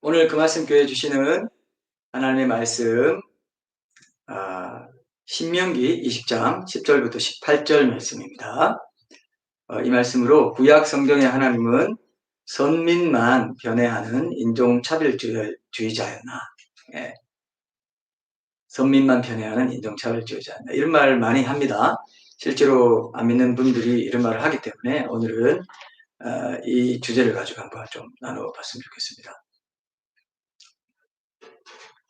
오늘 그 말씀 교회 주시는 하나님의 말씀, 아, 신명기 20장 10절부터 18절 말씀입니다. 이 말씀으로 구약 성경의 하나님은 선민만 편애하는 인종차별주의자였나. 예, 선민만 편애하는 인종차별주의자였나. 이런 말 많이 합니다. 실제로 안 믿는 분들이 이런 말을 하기 때문에 오늘은 이 주제를 가지고 한번 좀 나눠봤으면 좋겠습니다.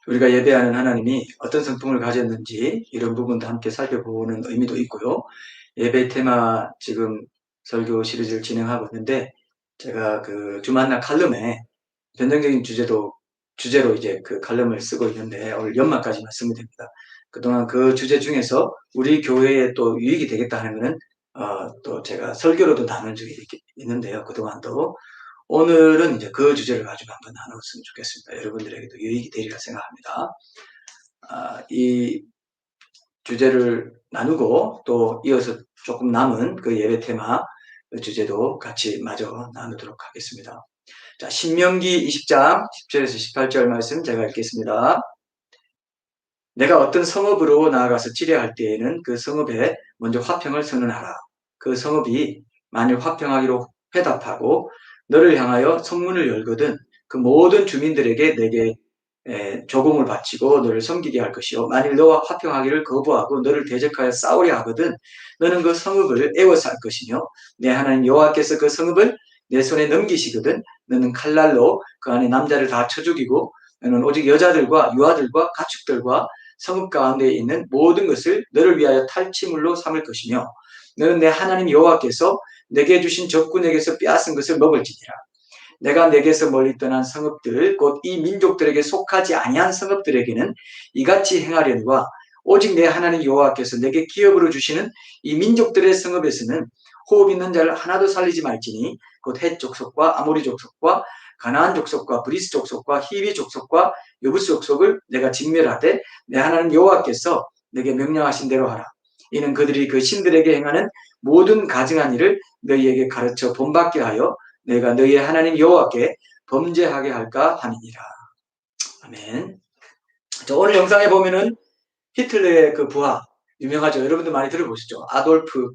우리가 예배하는 하나님이 어떤 성품을 가졌는지 이런 부분도 함께 살펴보는 의미도 있고요. 예배 테마 지금 설교 시리즈를 진행하고 있는데 제가 그 주만나 칼럼에 변정적인 주제로 이제 그 칼럼을 쓰고 있는데 오늘 연말까지만 쓰면 됩니다. 그동안 그 주제 중에서 우리 교회에 또 유익이 되겠다 하는 거는 또 제가 설교로도 나눈 적이 있는데요. 그동안도 오늘은 이제 그 주제를 가지고 한번 나눴으면 좋겠습니다. 여러분들에게도 유익이 되리라 생각합니다. 이 주제를 나누고 또 이어서 조금 남은 그 예배 테마 주제도 같이 마저 나누도록 하겠습니다. 자, 신명기 20장 10절에서 18절 말씀 제가 읽겠습니다. 내가 어떤 성읍으로 나아가서 치려할 때에는 그 성읍에 먼저 화평을 선언하라. 그 성읍이 만일 화평하기로 회답하고 너를 향하여 성문을 열거든 그 모든 주민들에게 내게 조공을 바치고 너를 섬기게 할 것이요. 만일 너와 화평하기를 거부하고 너를 대적하여 싸우려 하거든 너는 그 성읍을 애워쌀 것이며 내 하나님 여호와께서 그 성읍을 내 손에 넘기시거든 너는 칼날로 그 안에 남자를 다 쳐 죽이고 너는 오직 여자들과 유아들과 가축들과 성읍 가운데 있는 모든 것을 너를 위하여 탈취물로 삼을 것이며 너는 내 하나님 여호와께서 내게 주신 적군에게서 빼앗은 것을 먹을지니라. 내가 내게서 멀리 떠난 성읍들 곧 이 민족들에게 속하지 아니한 성읍들에게는 이같이 행하려니와 오직 내 하나님 여호와께서 내게 기업으로 주시는 이 민족들의 성읍에서는 호흡 있는 자를 하나도 살리지 말지니 곧 헷 족속과 아모리 족속과 가나안 족속과 브리스 족속과 히비 족속과 여부스 족속을 내가 직멸하되 내 하나님 여호와께서 내게 명령하신 대로 하라. 이는 그들이 그 신들에게 행하는 모든 가증한 일을 너희에게 가르쳐 본받게 하여 내가 너희의 하나님 여호와께 범죄하게 할까 함이니라. 아멘. 자, 오늘 영상에 보면은 히틀러의 그 부하 유명하죠. 여러분들 많이 들어보시죠. 아돌프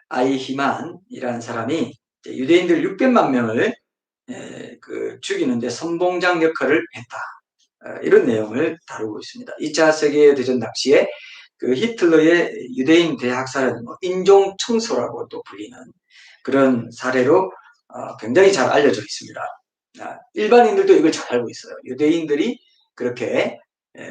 아이히만이라는 사람이 유대인들 600만 명을 죽이는데 선봉장 역할을 했다. 이런 내용을 다루고 있습니다. 2차 세계대전 당시에 그 히틀러의 유대인 대학살은 인종 청소라고 또 불리는 그런 사례로 굉장히 잘 알려져 있습니다. 일반인들도 이걸 잘 알고 있어요. 유대인들이 그렇게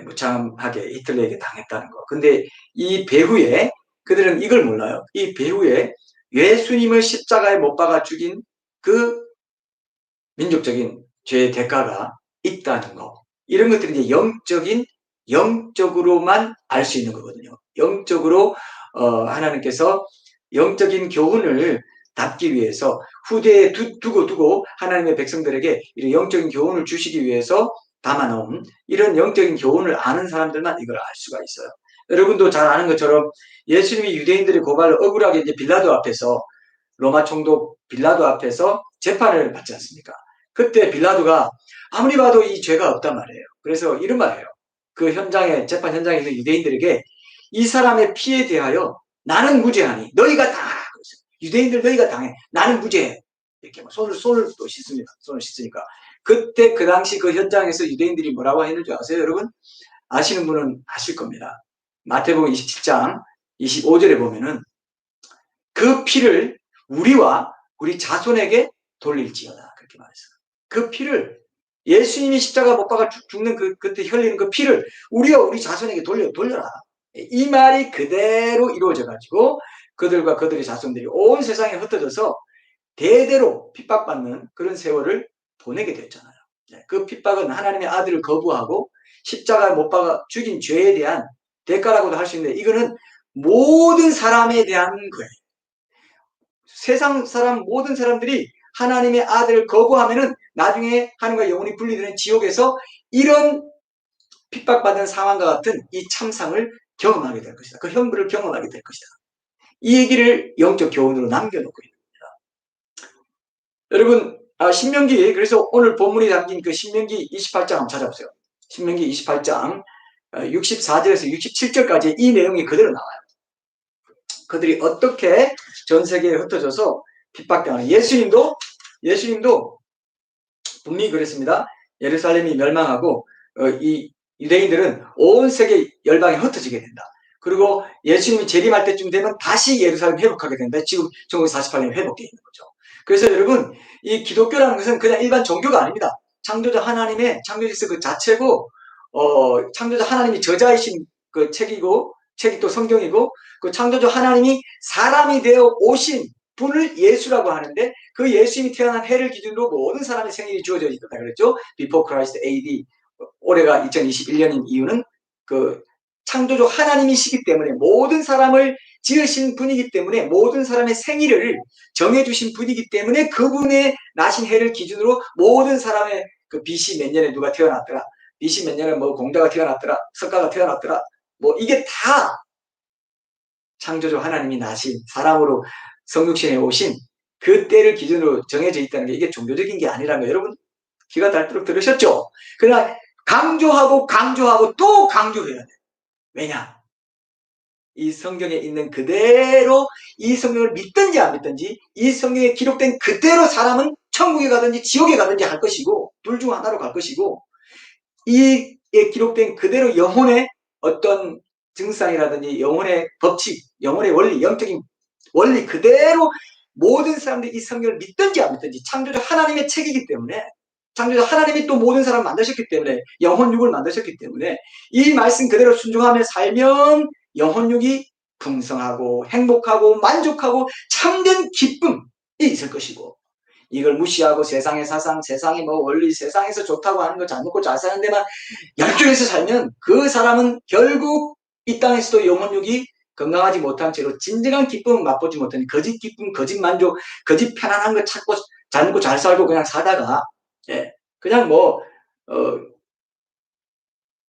무참하게 히틀러에게 당했다는 거. 근데 이 배후에 그들은 이걸 몰라요. 이 배후에 예수님을 십자가에 못 박아 죽인 그 민족적인 죄의 대가가 있다는 거. 이런 것들이 이제 영적으로만 알 수 있는 거거든요. 영적으로 하나님께서 영적인 교훈을 담기 위해서 후대에 두고 하나님의 백성들에게 이런 영적인 교훈을 주시기 위해서 담아놓은 이런 영적인 교훈을 아는 사람들만 이걸 알 수가 있어요. 여러분도 잘 아는 것처럼 예수님이 유대인들의 고발로 억울하게 이제 빌라도 앞에서 로마 총독 빌라도 앞에서 재판을 받지 않습니까? 그때 빌라도가 아무리 봐도 이 죄가 없단 말이에요. 그래서 이런 말이에요. 그 현장에 재판 현장에 있는 유대인들에게 이 사람의 피에 대하여 나는 무죄하니 너희가 당하라. 유대인들 너희가 당해. 나는 무죄해. 이렇게 손을 또 씻습니다. 손을 씻으니까. 그때 그 당시 그 현장에서 유대인들이 뭐라고 했는지 아세요, 여러분? 아시는 분은 아실 겁니다. 마태복음 27장 25절에 보면은 그 피를 우리와 우리 자손에게 돌릴지어다. 그렇게 말했어요. 그 피를 예수님이 십자가 못 박아 죽는 그때 흘리는 그 피를 우리와 우리 자손에게 돌려라. 이 말이 그대로 이루어져 가지고 그들과 그들의 자손들이 온 세상에 흩어져서 대대로 핍박받는 그런 세월을 보내게 됐잖아요. 그 핍박은 하나님의 아들을 거부하고 십자가에 못 박아 죽인 죄에 대한 대가라고도 할 수 있는데 이거는 모든 사람에 대한 거예요. 세상 사람 모든 사람들이 하나님의 아들을 거부하면은 나중에 하나님과 영원히 분리되는 지옥에서 이런 핍박받는 상황과 같은 이 참상을 경험하게 될 것이다. 그 형벌을 경험하게 될 것이다. 이 얘기를 영적 교훈으로 남겨놓고 있는 겁니다. 여러분 신명기, 그래서 오늘 본문이 담긴 그 신명기 28장 한번 찾아보세요. 신명기 28장 64절에서 67절까지 이 내용이 그대로 나와요. 그들이 어떻게 전 세계에 흩어져서 핍박당하는, 예수님도 분명히 그랬습니다. 예루살렘이 멸망하고 이 유대인들은 온 세계 열방에 흩어지게 된다. 그리고 예수님이 재림할 때쯤 되면 다시 예루살렘 회복하게 된다. 지금 1948년에 회복되어 있는 거죠. 그래서 여러분, 이 기독교라는 것은 그냥 일반 종교가 아닙니다. 창조자 하나님의 창조질서 그 자체고, 창조자 하나님이 저자이신 그 책이 또 성경이고, 그 창조자 하나님이 사람이 되어 오신 분을 예수라고 하는데, 그 예수님이 태어난 해를 기준으로 모든 사람의 생일이 주어져 있다 그랬죠. Before Christ AD. 올해가 2021년인 이유는 그 창조주 하나님이시기 때문에, 모든 사람을 지으신 분이기 때문에, 모든 사람의 생일을 정해주신 분이기 때문에, 그분의 나신 해를 기준으로 모든 사람의 그 BC 몇 년에 누가 태어났더라, BC 몇 년에 뭐 공자가 태어났더라, 석가가 태어났더라, 뭐 이게 다 창조주 하나님이 나신, 사람으로 성육신에 오신 그 때를 기준으로 정해져 있다는 게, 이게 종교적인 게 아니라는 거 여러분 귀가 닳도록 들으셨죠? 그러나 강조하고 또 강조해야 돼. 왜냐? 이 성경에 있는 그대로, 이 성경을 믿든지 안 믿든지, 이 성경에 기록된 그대로 사람은 천국에 가든지 지옥에 가든지 할 것이고, 둘 중 하나로 갈 것이고, 이에 기록된 그대로 영혼의 어떤 증상이라든지 영혼의 법칙, 영혼의 원리, 영적인 원리 그대로 모든 사람들이 이 성경을 믿든지 안 믿든지, 창조주 하나님의 책이기 때문에, 창조주 하나님이 또 모든 사람을 만드셨기 때문에, 영혼육을 만드셨기 때문에, 이 말씀 그대로 순종하며 살면 영혼육이 풍성하고 행복하고 만족하고 참된 기쁨이 있을 것이고, 이걸 무시하고 세상의 사상, 세상의 뭐 원리, 세상에서 좋다고 하는 거 잘 먹고 잘 사는 데만 열중해서 살면, 그 사람은 결국 이 땅에서도 영혼육이 건강하지 못한 채로 진정한 기쁨을 맛보지 못하는 거짓 기쁨, 거짓 만족, 거짓 편안한 거 찾고 잘 먹고 잘 살고 그냥 사다가, 그냥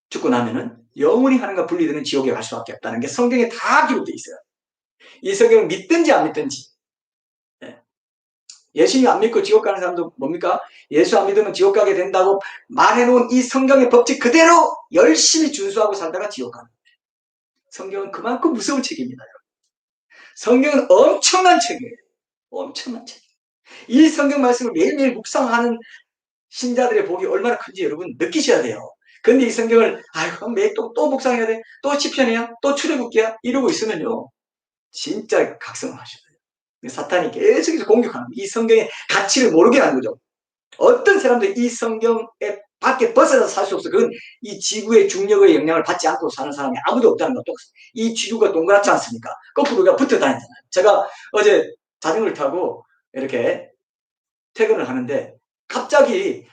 죽고 나면은 영원히 하나님과 분리되는 지옥에 갈 수밖에 없다는 게 성경에 다 기록되어 있어요. 이 성경을 믿든지 안 믿든지. 예수님 안 믿고 지옥 가는 사람도 뭡니까? 예수 안 믿으면 지옥 가게 된다고 말해놓은 이 성경의 법칙 그대로 열심히 준수하고 살다가 지옥 가는 거예요. 성경은 그만큼 무서운 책입니다. 성경은 엄청난 책이에요. 엄청난 책. 이 성경 말씀을 매일매일 묵상하는 신자들의 복이 얼마나 큰지 여러분 느끼셔야 돼요. 근데 이 성경을 매일 또 묵상해야 돼, 또 시편이야, 또 출애굽기야, 이러고 있으면요 진짜 각성을 하셔야 돼요. 사탄이 계속해서 공격하는, 이 성경의 가치를 모르게 하는 거죠. 어떤 사람도 이 성경에 밖에 벗어나서 살 수 없어. 그건 이 지구의 중력의 영향을 받지 않고 사는 사람이 아무도 없다는 것도, 이 지구가 동그랗지 않습니까? 거꾸로 우리가 붙어 다니잖아요. 제가 어제 자전거를 타고 이렇게 퇴근을 하는데, 갑자기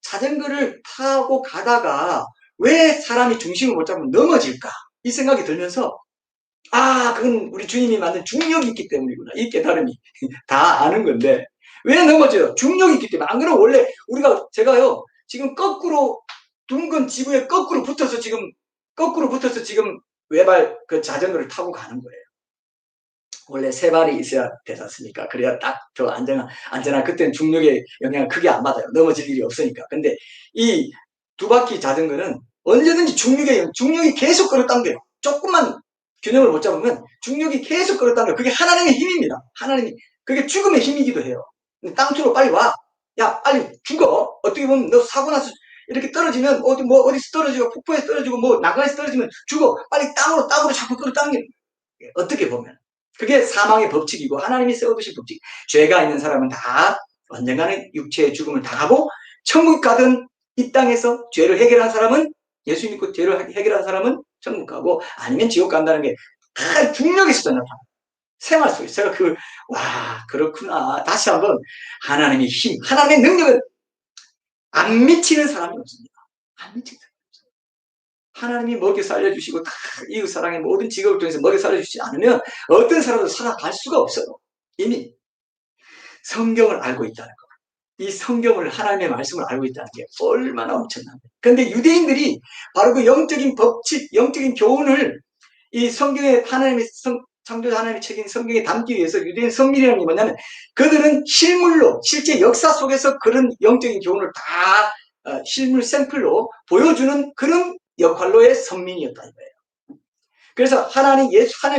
자전거를 타고 가다가 왜 사람이 중심을 못 잡으면 넘어질까, 이 생각이 들면서, 그건 우리 주님이 만든 중력이 있기 때문이구나, 이 깨달음이 다 아는 건데, 왜 넘어져요? 중력이 있기 때문에. 안 그러면 원래 제가요 지금 거꾸로 둥근 지구에 거꾸로 붙어서 지금 외발 그 자전거를 타고 가는 거예요. 원래 세 발이 있어야 되지 않습니까? 그래야 딱 더 안전한, 그때는 중력의 영향을 크게 안 받아요. 넘어질 일이 없으니까. 근데 이 두 바퀴 자전거는 언제든지 중력이 계속 끌어당겨요. 조금만 균형을 못 잡으면 중력이 계속 끌어당겨요. 그게 하나님의 힘입니다. 그게 죽음의 힘이기도 해요. 땅투로 빨리 와. 야, 빨리 죽어. 어떻게 보면 너 사고 나서 이렇게 떨어지면 어디서 떨어지고, 폭포에서 떨어지고, 뭐 나가에서 떨어지면 죽어. 빨리 땅으로 자꾸 끌어당기는 거예요. 어떻게 보면. 그게 사망의 법칙이고 하나님이 세워두신 법칙. 죄가 있는 사람은 다 언젠가는 육체의 죽음을 당하고, 천국 가든 이 땅에서 죄를 해결한 사람은, 예수 믿고 죄를 해결한 사람은 천국 가고, 아니면 지옥 간다는 게 다 중력에서 나타나요. 생활 속에서. 제가 그렇구나. 다시 한번 하나님의 힘, 하나님의 능력은 안 미치는 사람이 없습니다. 안 미치는 사람이 없습니다. 하나님이 먹여 살려주시고 이웃 사랑의 모든 직업을 통해서 먹여 살려주시지 않으면 어떤 사람도 살아갈 수가 없어요. 이미 성경을 알고 있다는 거. 이 성경을, 하나님의 말씀을 알고 있다는 게 얼마나 엄청납니까? 그런데 유대인들이 바로 그 영적인 법칙, 영적인 교훈을 이 성경의 하나님의 창조자 하나님의 책임 성경에 담기 위해서 유대인 성민이라는 게 뭐냐면 그들은 실물로 실제 역사 속에서 그런 영적인 교훈을 다 실물 샘플로 보여주는 그런 역할로의 선민이었다 이거예요. 그래서 하나님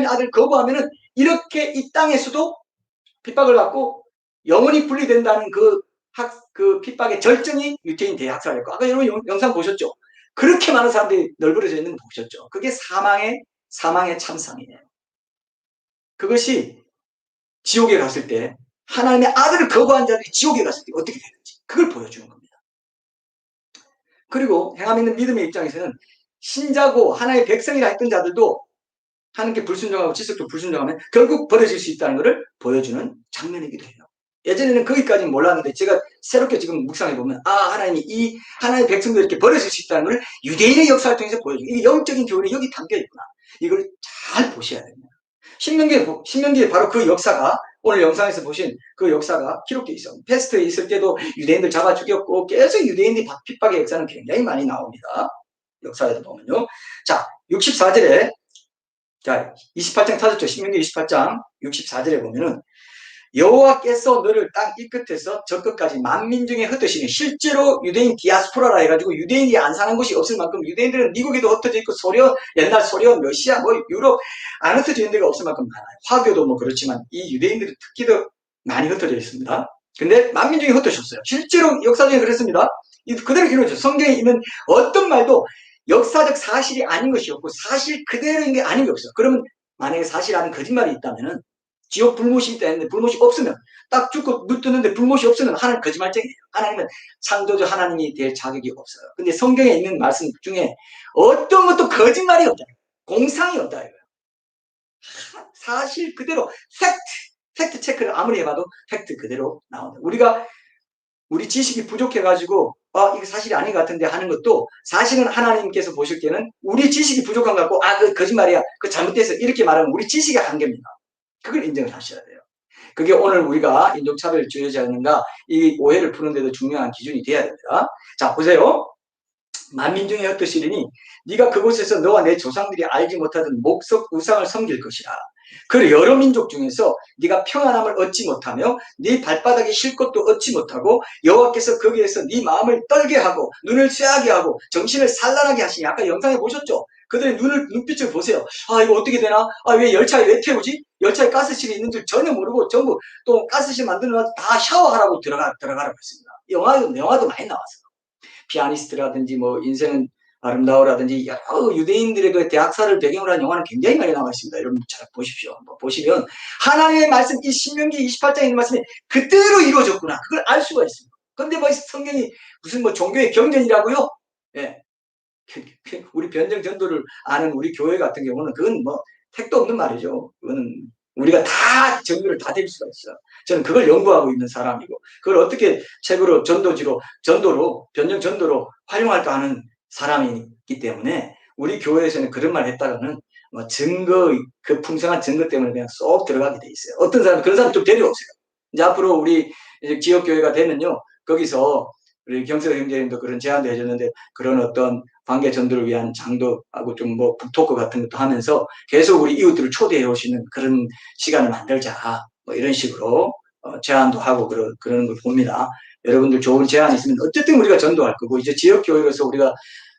아들 거부하면은 이렇게 이 땅에서도 핍박을 받고 영원히 분리된다는 그 핍박의 절정이 유태인 대학살이었고 아까 여러분 영상 보셨죠? 그렇게 많은 사람들이 널브러져 있는 거 보셨죠? 그게 사망의 참상이에요. 그것이 지옥에 갔을 때 하나님의 아들을 거부한 자들이 지옥에 갔을 때 어떻게 되는지 그걸 보여주는 겁니다. 그리고 행함 있는 믿음의 입장에서는 신자고 하나의 백성이라 했던 자들도 하나님께 불순종하고 지속적으로 불순종하면 결국 버려질 수 있다는 것을 보여주는 장면이기도 해요. 예전에는 거기까지는 몰랐는데 제가 새롭게 지금 묵상해보면 하나님이 이 하나님의 백성들 이렇게 버려질 수 있다는 것을 유대인의 역사를 통해서 보여주고 이게 영적인 교훈이 여기 담겨있구나. 이걸 잘 보셔야 됩니다. 신명기에 바로 그 역사가 오늘 영상에서 보신 그 역사가 기록되어 있어요. 패스트에 있을 때도 유대인들 잡아 죽였고 계속 유대인들이 핍박의 역사는 굉장히 많이 나옵니다. 역사에도 보면요. 자, 64절에 자, 28장 찾았죠? 신명기 28장 64절에 보면은 여호와께서 너를 땅 이 끝에서 저 끝까지 만민 중에 흩으시니 실제로 유대인 디아스포라라 해가지고 유대인이 안 사는 곳이 없을 만큼 유대인들은 미국에도 흩어져 있고 옛날 소련, 러시아, 유럽 안 흩어져 있는 데가 없을 만큼 많아요. 화교도 뭐 그렇지만 이 유대인들이 특히 더 많이 흩어져 있습니다. 근데 만민 중에 흩어졌어요. 실제로 역사적인 그랬습니다. 그대로 이루어져. 성경에 있는 어떤 말도 역사적 사실이 아닌 것이 없고 사실 그대로인 게 아닌 게 없어요. 그러면 만약에 사실 아닌 거짓말이 있다면은 지옥 불못이 있다 했는데 불못이 없으면 딱 죽고 눈 뜨는데 불못이 없으면 하나님 거짓말쟁이에요. 하나님은 창조주 하나님이 될 자격이 없어요. 근데 성경에 있는 말씀 중에 어떤 것도 거짓말이 없다. 공상이 없다. 사실 그대로 팩트 체크를 아무리 해봐도 팩트 그대로 나온다. 우리 지식이 부족해가지고 이거 사실이 아닌 것 같은데 하는 것도 사실은 하나님께서 보실 때는 우리 지식이 부족한 것 같고 그 거짓말이야. 그 잘못돼서 이렇게 말하면 우리 지식의 한계입니다. 그걸 인정을 하셔야 돼요. 그게 오늘 우리가 인종차별주의자였는가 이 오해를 푸는데도 중요한 기준이 돼야 됩니다. 자 보세요. 만민 중에 흩으시리니 네가 그곳에서 너와 내 조상들이 알지 못하던 목석 우상을 섬길 것이라. 그 여러 민족 중에서 네가 평안함을 얻지 못하며 네 발바닥에 쉴 것도 얻지 못하고 여호와께서 거기에서 네 마음을 떨게 하고 눈을 쇠하게 하고 정신을 산란하게 하시니 아까 영상에 보셨죠? 그들의 눈빛을 보세요. 이거 어떻게 되나? 왜 열차에 왜 태우지? 열차에 가스실이 있는 줄 전혀 모르고 전부 또 가스실 만드는 다 샤워하라고 들어가라고 했습니다. 영화도 많이 나왔어요. 피아니스트라든지 뭐 인생은 아름다워라든지 여러 유대인들의 그 대학사를 배경으로 한 영화는 굉장히 많이 나와 있습니다. 여러분 잘 보십시오. 보시면 하나님의 말씀, 이 신명기 28장에 있는 말씀이 그대로 이루어졌구나. 그걸 알 수가 있습니다. 근데 뭐 성경이 무슨 뭐 종교의 경전이라고요? 예. 우리 변정 전도를 아는 우리 교회 같은 경우는 그건 뭐 택도 없는 말이죠. 그거는 우리가 다 정리를 다 될 수가 있어요. 저는 그걸 연구하고 있는 사람이고 그걸 어떻게 책으로 전도로 변정 전도로 활용할까 하는 사람이기 때문에 우리 교회에서는 그런 말 했다가는 뭐 그 풍성한 증거 때문에 그냥 쏙 들어가게 돼 있어요. 어떤 사람 그런 사람 좀 데려오세요. 이제 앞으로 우리 이제 지역 교회가 되면요 거기서 우리 경서 형제님도 그런 제안도 해줬는데 그런 어떤 관계 전도를 위한 장도하고 좀 뭐 북토크 같은 것도 하면서 계속 우리 이웃들을 초대해 오시는 그런 시간을 만들자 뭐 이런 식으로 제안도 하고 그러는 걸 봅니다. 여러분들 좋은 제안이 있으면 어쨌든 우리가 전도할 거고 이제 지역 교회로서 우리가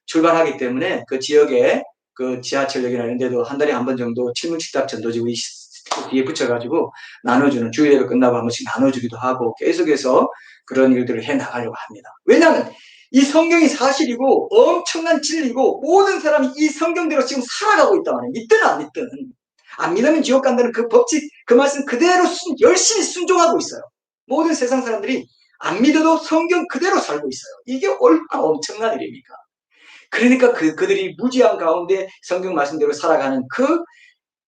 출발하기 때문에 그 지역에 그 지하철역이나 이런 데도 한 달에 한 번 정도 칠문칙답 전도지 우리 뒤에 붙여가지고 나눠주는 주일예배 끝나고 한 번씩 나눠주기도 하고 계속해서 그런 일들을 해 나가려고 합니다. 왜냐하면 이 성경이 사실이고 엄청난 진리고 모든 사람이 이 성경대로 지금 살아가고 있단 말이에요. 믿든 안 믿든. 안 믿으면 지옥 간다는 그 법칙, 그 말씀 그대로 열심히 순종하고 있어요. 모든 세상 사람들이 안 믿어도 성경 그대로 살고 있어요. 이게 얼마나 엄청난 일입니까? 그러니까 그들이 무지한 가운데 성경 말씀대로 살아가는 그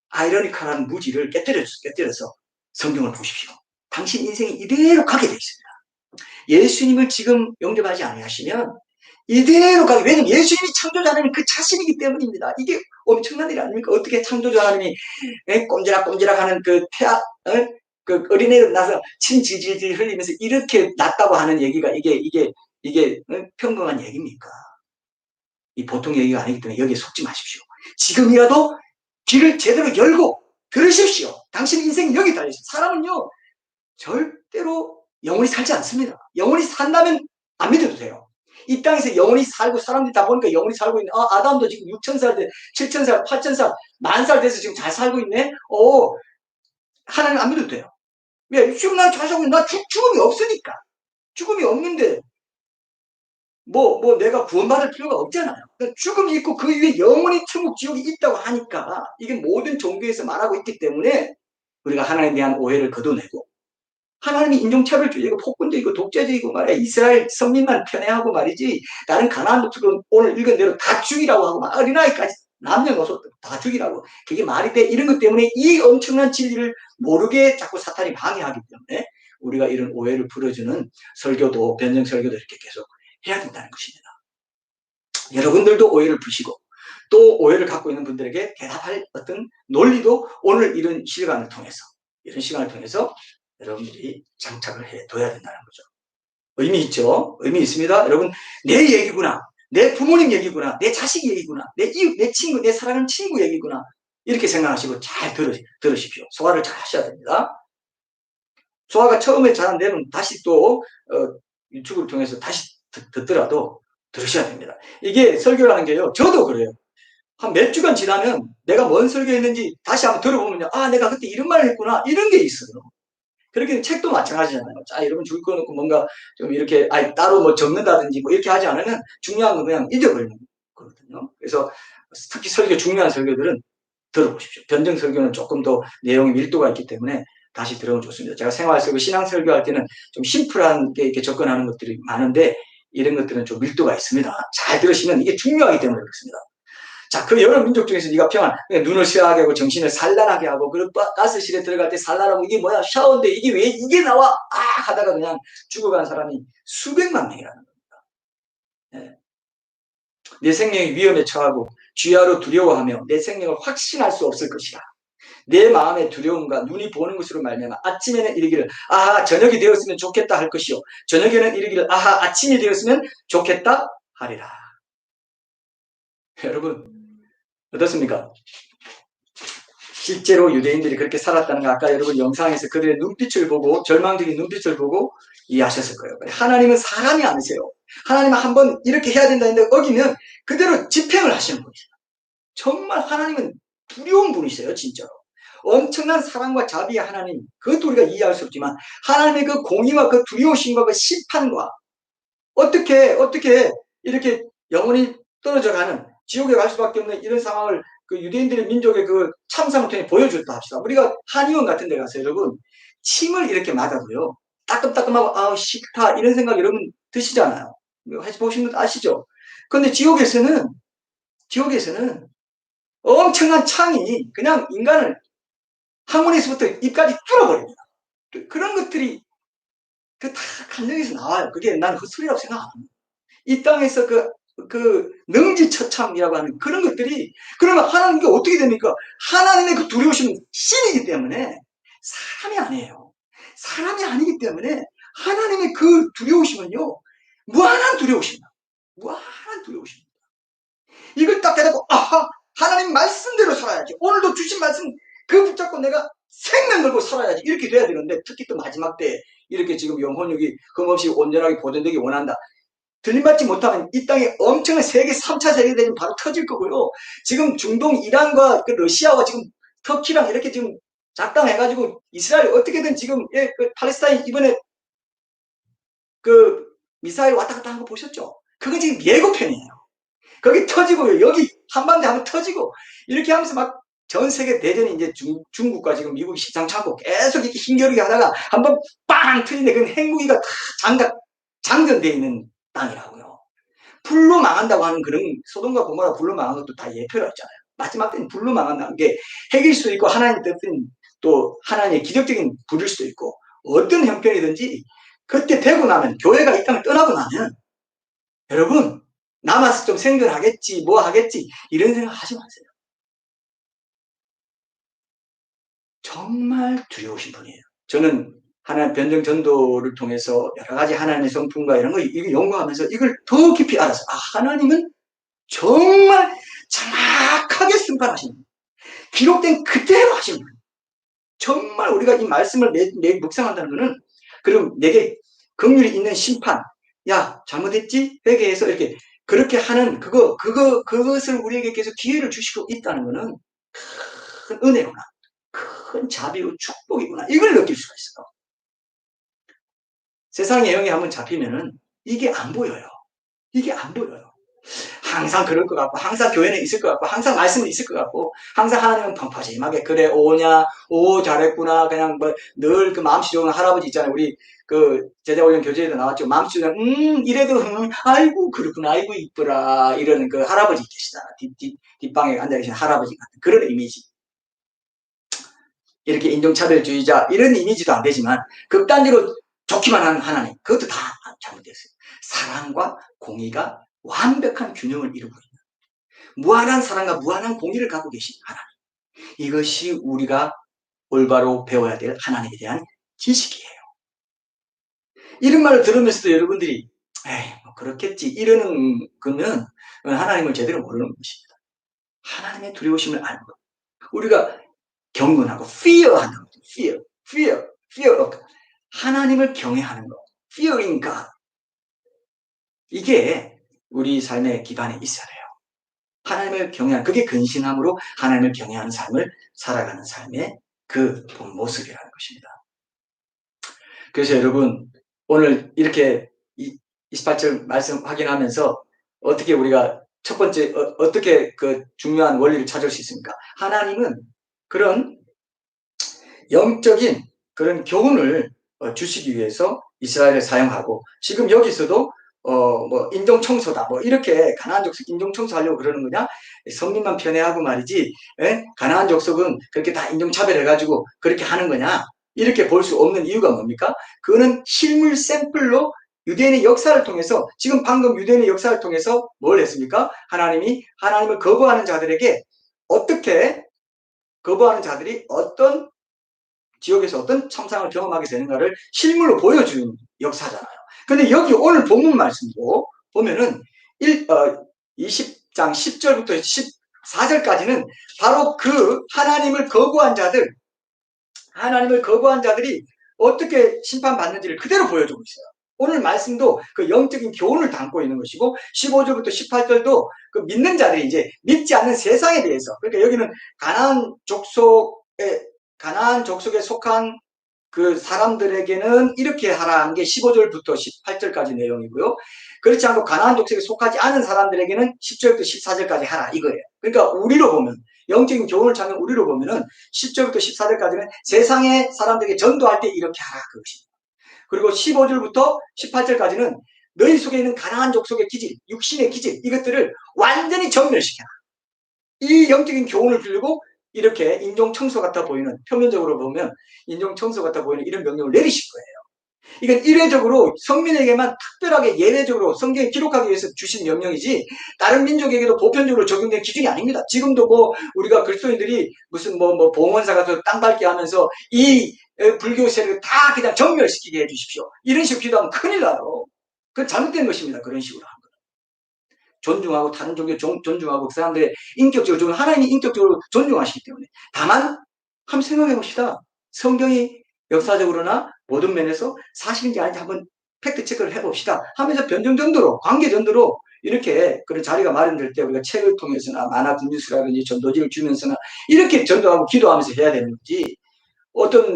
아이러니컬한 무지를 깨뜨려서 성경을 보십시오. 당신 인생이 이대로 가게 돼 있습니다. 예수님을 지금 영접하지 아니하시면 이대로 가게. 왜냐면 예수님이 창조자 하나님 그 자신이기 때문입니다. 이게 엄청난 일 아닙니까? 어떻게 창조자 하나님이 꼼지락꼼지락하는 그 어린애를 낳아서 침 질질 흘리면서 이렇게 낳았다고 하는 얘기가 이게 평범한 얘기입니까? 이 보통 얘기가 아니기 때문에 여기에 속지 마십시오. 지금이라도 귀를 제대로 열고 들으십시오. 당신 인생이 여기 달려있어요. 사람은요, 절대로 영원히 살지 않습니다. 영원히 산다면 안 믿어도 돼요. 이 땅에서 영원히 살고 사람들이 다 보니까 영원히 살고 있네. 아담도 지금 6,000살, 7,000살, 8,000살, 10,000살 돼서 지금 잘 살고 있네. 하나님 안 믿어도 돼요. 왜? 지금 난 잘 살고 있는데 나 죽음이 없으니까. 죽음이 없는데 내가 구원받을 필요가 없잖아요. 그러니까 죽음이 있고 그 위에 영원히 천국 지옥이 있다고 하니까 이게 모든 종교에서 말하고 있기 때문에 우리가 하나님에 대한 오해를 거둬내고 하나님이 인종차별주의고 폭군적이고 독재적이고 말이야. 이스라엘 성민만 편애하고 말이지. 다른 가나안族은 오늘 읽은 대로 다 죽이라고 하고 막 어린아이까지 남녀노소 다 죽이라고. 그게 말이 돼. 이런 것 때문에 이 엄청난 진리를 모르게 자꾸 사탄이 방해하기 때문에 우리가 이런 오해를 풀어주는 설교도 변정 설교도 이렇게 계속 해야 된다는 것입니다. 여러분들도 오해를 푸시고 또 오해를 갖고 있는 분들에게 대답할 어떤 논리도 오늘 이런 시간을 통해서 여러분들이 장착을 해둬야 된다는 거죠. 의미 있죠? 의미 있습니다. 여러분, 내 얘기구나. 내 부모님 얘기구나. 내 자식 얘기구나. 내 이웃, 내 친구, 내 사랑하는 친구 얘기구나. 이렇게 생각하시고 잘 들으십시오. 소화를 잘 하셔야 됩니다. 소화가 처음에 잘 안 되면 다시 또 유튜브를 통해서 다시 듣더라도 들으셔야 됩니다. 이게 설교라는 게요. 저도 그래요. 한 몇 주간 지나면 내가 뭔 설교했는지 다시 한번 들어보면요. 내가 그때 이런 말을 했구나. 이런 게 있어요. 그렇게 책도 마찬가지잖아요. 여러분 줄 거놓고 뭔가 좀 이렇게 따로 뭐 적는다든지 뭐 이렇게 하지 않으면 중요한 건 그냥 잊어버리는 거거든요. 그래서 특히 중요한 설교들은 들어보십시오. 변증 설교는 조금 더 내용이 밀도가 있기 때문에 다시 들어보면 좋습니다. 제가 생활 설교, 신앙 설교할 때는 좀 심플한 게 이렇게 접근하는 것들이 많은데 이런 것들은 좀 밀도가 있습니다. 잘 들으시면 이게 중요하기 때문에 그렇습니다. 자, 그 여러 민족 중에서 네가 평안, 눈을 시원하게 하고 정신을 산란하게 하고, 그리고 가스실에 들어갈 때 산란하고, 이게 뭐야? 샤워인데 이게 왜 이게 나와? 하다가 그냥 죽어간 사람이 수백만 명이라는 겁니다. 네. 내 생명이 위험에 처하고 쥐하로 두려워하며 내 생명을 확신할 수 없을 것이라. 내 마음의 두려움과 눈이 보는 것으로 말미암아 아침에는 이르기를 저녁이 되었으면 좋겠다 할 것이요 저녁에는 이르기를 아침이 되었으면 좋겠다 하리라. 여러분 어떻습니까? 실제로 유대인들이 그렇게 살았다는 거 아까 여러분 영상에서 그들의 눈빛을 보고 절망적인 눈빛을 보고 이해하셨을 거예요. 하나님은 사람이 아니세요. 하나님은 한번 이렇게 해야 된다 했는데 어기면 그대로 집행을 하시는 분이세요. 정말 하나님은 두려운 분이세요. 진짜로. 엄청난 사랑과 자비의 하나님, 그것도 우리가 이해할 수 없지만 하나님의 그 공의와 그 두려우심과 그 심판과 어떻게 이렇게 영원히 떨어져가는 지옥에 갈 수밖에 없는 이런 상황을 그 유대인들의 민족의 그 참상을 통해 보여줬다 합시다. 우리가 한의원 같은 데 가서 여러분 침을 이렇게 맞아도요. 따끔따끔하고 싫다 이런 생각 여러분 드시잖아요. 해보신 분 아시죠? 그런데 지옥에서는 엄청난 창이 그냥 인간을 항문에서부터 입까지 뚫어버립니다. 그런 것들이 다 간증에서 나와요. 그게 난 헛소리라고 생각 안 합니다. 이 땅에서 그 능지처참이라고 하는 그런 것들이 그러면 하나님께 어떻게 됩니까? 하나님의 그 두려우심은 신이기 때문에 사람이 아니에요. 사람이 아니기 때문에 하나님의 그 두려우심은요 무한한 두려우심이다. 무한한 두려우심입니다. 이걸 딱 깨닫고 하나님 말씀대로 살아야지. 오늘도 주신 말씀 그 붙잡고 내가 생명 걸고 살아야지. 이렇게 돼야 되는데 특히 또 마지막 때 이렇게 지금 영혼육이 흠없이 온전하게 보존되기 원한다. 들림받지 못하면 이 땅에 엄청난 세계 3차 세계대전이 바로 터질 거고요. 지금 중동 이란과 그 러시아와 지금 터키랑 이렇게 지금 작당해가지고 이스라엘 어떻게든 지금 그 팔레스타인 이번에 그 미사일 왔다 갔다 하는 거 보셨죠? 그건 지금 예고편이에요. 거기 터지고요. 여기 한반도에 한번 터지고 이렇게 하면서 막 전 세계 대전이 이제 중국과 지금 미국이 시장창고 계속 이렇게 힘겨루게 하다가 한번 빵 터지는데 그 핵무기가 다 장전되어 있는 땅이라고요. 불로 망한다고 하는 그런 소돔과 고모라 불로 망한 것도 다 예표를 했잖아요. 마지막 때는 불로 망한다는 게 핵일 수도 있고 하나님의 뜻은 또 하나님의 기적적인 불일 수도 있고 어떤 형편이든지 그때 되고 나면 교회가 이 땅을 떠나고 나면 여러분 남아서 좀 생존하겠지 뭐 하겠지 이런 생각 하지 마세요. 정말 두려우신 분이에요. 저는 하나님 변정 전도를 통해서 여러 가지 하나님의 성품과 이런 거 이거 연구하면서 이걸 더 깊이 알았어요. 하나님은 정말 정확하게 심판하시는 분. 기록된 그대로 하시는 분. 정말 우리가 이 말씀을 매일 묵상한다는 것은 그럼 내게 긍휼이 있는 심판, 야 잘못했지 회개해서 이렇게 그렇게 하는 그것을 우리에게 계속 기회를 주시고 있다는 것은 큰 은혜구나, 큰 자비로 축복이구나, 이걸 느낄 수가 있어요. 세상의 영에 한번 잡히면은 이게 안 보여요. 이게 안 보여요. 항상 그럴 것 같고, 항상 교회는 있을 것 같고, 항상 말씀은 있을 것 같고, 항상 하나님은 펑퍼짐하게, 그래, 오냐, 오, 잘했구나, 그냥 뭐, 늘 그 마음씨 좋은 할아버지 있잖아요. 우리 그 제자훈련 교재에도 나왔죠. 마음씨 좋은, 이래도, 아이고, 그렇구나, 아이고, 이쁘라, 이러는 그 할아버지 계시잖아. 뒷방에 앉아 계신 할아버지 같은 그런 이미지. 이렇게 인종차별주의자, 이런 이미지도 안 되지만, 극단적으로 좋기만 하는 하나님, 그것도 다 잘못됐어요. 사랑과 공의가 완벽한 균형을 이루고 있는, 무한한 사랑과 무한한 공의를 갖고 계신 하나님. 이것이 우리가 올바로 배워야 될 하나님에 대한 지식이에요. 이런 말을 들으면서도 여러분들이 에이, 뭐 그렇겠지 이러는 거는 하나님을 제대로 모르는 것입니다. 하나님의 두려우심을 아는 것. 우리가 경건하고 fear하는 것. fear. 하나님을 경외하는 것. fearing God. 이게 우리 삶의 기반에 있어야 돼요. 하나님을 경외하는, 그게 근신함으로 하나님을 경외하는 삶을 살아가는 삶의 그 본 모습이라는 것입니다. 그래서 여러분, 오늘 이렇게 28절 말씀 확인하면서 어떻게 우리가 첫 번째, 어떻게 그 중요한 원리를 찾을 수 있습니까? 하나님은 그런 영적인 그런 교훈을 주시기 위해서 이스라엘을 사용하고, 지금 여기서도 뭐 인종청소다 뭐 이렇게 가나안 족속 인종청소하려고 그러는 거냐, 선민만 편애하고 말이지, 가나안 족속은 그렇게 다 인종차별해가지고 그렇게 하는 거냐, 이렇게 볼 수 없는 이유가 뭡니까? 그거는 실물 샘플로 유대인의 역사를 통해서, 지금 방금 유대인의 역사를 통해서 뭘 했습니까? 하나님이 하나님을 거부하는 자들에게 어떻게, 거부하는 자들이 어떤 지역에서 어떤 참상을 경험하게 되는가를 실물로 보여주는 역사잖아요. 근데 여기 오늘 본문 말씀도 보면은 20장 10절부터 14절까지는 바로 그 하나님을 거부한 자들이 어떻게 심판받는지를 그대로 보여주고 있어요. 오늘 말씀도 그 영적인 교훈을 담고 있는 것이고, 15절부터 18절도 그 믿는 자들이 이제 믿지 않는 세상에 대해서, 그러니까 여기는 가나안 족속에 속한 그 사람들에게는 이렇게 하라는 게 15절부터 18절까지 내용이고요. 그렇지 않고 가나안 족속에 속하지 않은 사람들에게는 10절부터 14절까지 하라, 이거예요. 그러니까 우리로 보면, 영적인 교훈을 찾는 우리로 보면은 10절부터 14절까지는 세상의 사람들에게 전도할 때 이렇게 하라, 그것입니다. 그리고 15절부터 18절까지는 너희 속에 있는 가나안 족속의 기질, 육신의 기질, 이것들을 완전히 전멸시켜라, 이 영적인 교훈을 주려고 이렇게 인종청소 같아 보이는, 표면적으로 보면 인종청소 같아 보이는 이런 명령을 내리실 거예요. 이건 이례적으로 성민에게만 특별하게 예외적으로 성경에 기록하기 위해서 주신 명령이지, 다른 민족에게도 보편적으로 적용된 기준이 아닙니다. 지금도 뭐 우리가 그리스도인들이 무슨 뭐 봉헌사 가서 땅 밟게 하면서 이 불교 세력을 다 그냥 전멸시키게 해주십시오, 이런 식으로 기도하면 큰일 나요. 그건 잘못된 것입니다. 그런 식으로 하는 거. 존중하고 다른 종교 존중하고 그 사람들의 인격적으로, 하나님이 인격적으로 존중하시기 때문에. 다만 한번 생각해 봅시다. 성경이 역사적으로나 모든 면에서 사실인지 아닌지 한번 팩트 체크를 해봅시다 하면서 변정 정도로, 관계 정도로 이렇게 그런 자리가 마련될 때 우리가 책을 통해서나 만화 분유수라든지 전도지를 주면서나 이렇게 전도하고 기도하면서 해야 되는 거지.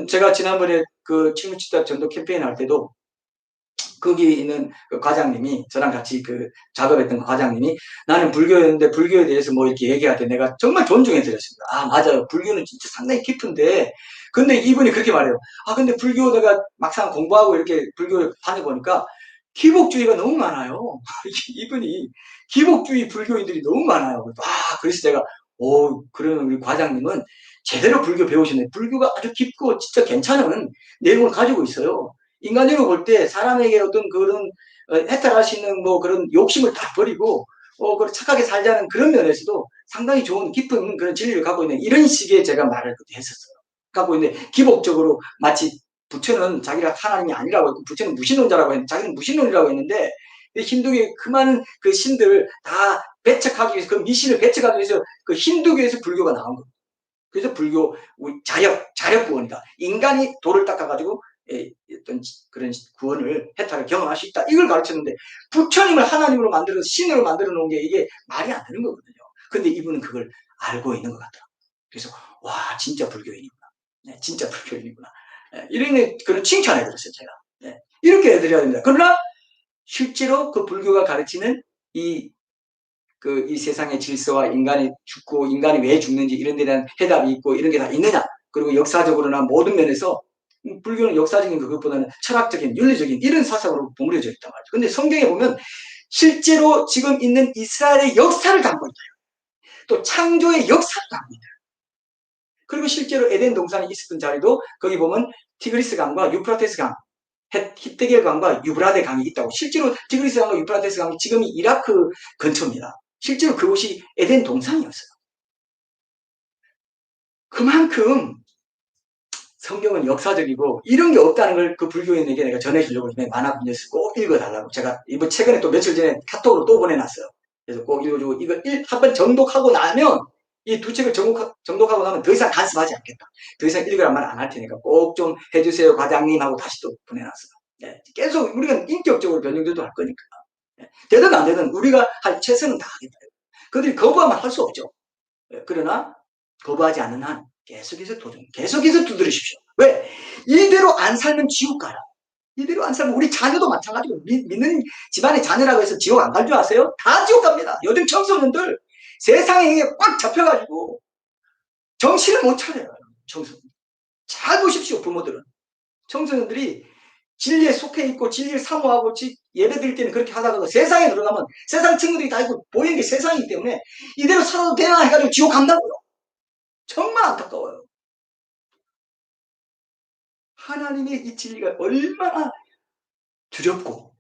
제가 지난번에 그 칠무치다 전도 캠페인 할 때도 거기 있는 그 과장님이, 저랑 같이 그 작업했던 그 과장님이, 나는 불교였는데 불교에 대해서 뭐 이렇게 얘기할 때 내가 정말 존중해 드렸습니다. 아, 맞아요. 불교는 진짜 상당히 깊은데, 근데 이분이 그렇게 말해요. 아, 근데 불교 내가 막상 공부하고 이렇게 불교 다녀보니까 기복주의가 너무 많아요. 이분이 기복주의 불교인들이 너무 많아요. 그래서 제가, 그러면 우리 과장님은 제대로 불교 배우시네. 불교가 아주 깊고 진짜 괜찮은 내용을 가지고 있어요. 인간적으로 볼 때 사람에게 어떤 그런 해탈할 수 있는 뭐 그런 욕심을 다 버리고 착하게 살자는 그런 면에서도 상당히 좋은 깊은 그런 진리를 갖고 있는, 이런 식의 제가 말을 그때 했었어요. 갖고 있는데 기복적으로 마치 부처는 자기가 하나님이 아니라고 했고, 부처는 무신론자라고 했는데 자기는 무신론이라고 했는데, 힌두교의 그 많은 그 신들을 다 배척하기 위해서, 그 미신을 배척하기 위해서 그 힌두교에서 불교가 나온 겁니다. 그래서 불교 자력 구원이다. 인간이 도를 닦아가지고 어떤 그런 구원을 해탈을 경험할 수 있다. 이걸 가르쳤는데 부처님을 하나님으로 만들어 신으로 만들어 놓은 게 이게 말이 안 되는 거거든요. 근데 이분은 그걸 알고 있는 것 같더라고요. 그래서 와 진짜 불교인이구나. 네, 진짜 불교인이구나. 네, 이런 그런 칭찬해 드렸어요 제가. 네, 이렇게 해드려야 됩니다. 그러나 실제로 그 불교가 가르치는 이 세상의 질서와 인간이 죽고 인간이 왜 죽는지 이런 데 대한 해답이 있고 이런 게 다 있느냐. 그리고 역사적으로나 모든 면에서 불교는 역사적인 그것보다는 철학적인 윤리적인 이런 사상으로 버무려져 있단 말이죠. 근데 성경에 보면 실제로 지금 있는 이스라엘의 역사를 담고 있다. 또 창조의 역사를 담고 있다. 그리고 실제로 에덴 동산이 있었던 자리도 거기 보면 티그리스 강과 유프라테스 강, 히데겔 강과 유브라데 강이 있다고. 실제로 티그리스 강과 유프라테스 강이 지금이 이라크 근처입니다. 실제로 그곳이 에덴 동산이었어요. 그만큼 성경은 역사적이고 이런 게 없다는 걸 그 불교인에게 내가 전해주려고 만화 분열서 꼭 읽어달라고 제가 이번 최근에 또 며칠 전에 카톡으로 또 보내놨어요. 그래서 꼭 읽어주고 이걸 한번 정독하고 나면 이 두 책을 정독하고 나면 더 이상 간섭하지 않겠다. 더 이상 읽으란 말 안 할 테니까 꼭 좀 해주세요 과장님 하고 다시 또 보내놨어요. 네, 계속 우리가 인격적으로 변형들도 할 거니까. 네, 되든 안 되든 우리가 할 최선은 다 하겠다. 그들이 거부하면 할 수 없죠. 네, 그러나 거부하지 않는 한 계속해서 도전, 계속해서 두드리십시오. 왜? 이대로 안 살면 지옥 가라. 이대로 안 살면 우리 자녀도 마찬가지고 믿는 집안의 자녀라고 해서 지옥 안 갈 줄 아세요? 다 지옥 갑니다. 요즘 청소년들 세상에 꽉 잡혀가지고 정신을 못 차려요. 청소년. 잘 보십시오 부모들은. 청소년들이 진리에 속해 있고 진리를 사모하고 예배 드릴 때는 그렇게 하다가 세상에 들어가면 세상 친구들이 다 있고 보이는 게 세상이기 때문에 이대로 살아도 되나 해가지고 지옥 간다고요. 정말 안타까워요. 하나님의 이 진리가 얼마나 두렵고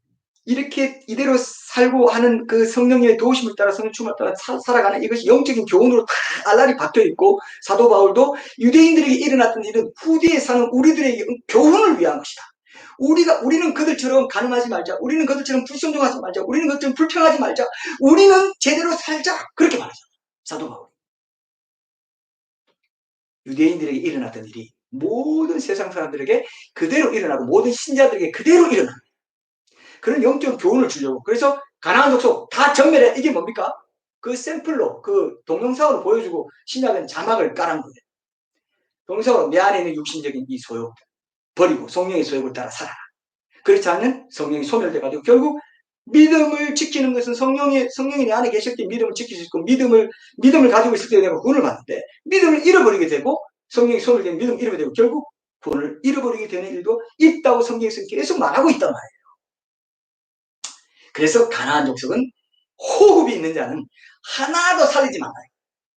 이렇게 이대로 살고 하는 그 성령의 도우심을 따라 성령 충만을 따라 살아가는 이것이 영적인 교훈으로 다 알알이 박혀 있고 사도 바울도 유대인들에게 일어났던 일은 후대에 사는 우리들에게 교훈을 위한 것이다. 우리는 그들처럼 가늠하지 말자. 우리는 그들처럼 불순종하지 말자. 우리는 그들처럼 불평하지 말자. 우리는 제대로 살자. 그렇게 말하잖아. 사도 바울. 유대인들에게 일어났던 일이 모든 세상 사람들에게 그대로 일어나고 모든 신자들에게 그대로 일어나는 그런 영적 교훈을 주려고. 그래서 가나안 족속 다 전멸해. 이게 뭡니까? 그 샘플로 그 동영상으로 보여주고 신약은 자막을 깔은 거예요. 동영상으로 내 안에 있는 육신적인 이 소욕 버리고 성령의 소욕을 따라 살아라. 그렇지 않으면 성령이 소멸돼가지고 결국 믿음을 지키는 것은 성령이 내 안에 계실 때 믿음을 지킬 수 있고 믿음을 가지고 있을 때 내가 구원을 받는데 믿음을 잃어버리게 되고 성령이 소멸되면 믿음을 잃어버리게 되고 결국 구원을 잃어버리게 되는 일도 있다고 성경에서 계속 말하고 있단 말이에요. 그래서 가나안 족속은 호흡이 있는 자는 하나도 살리지 말아요.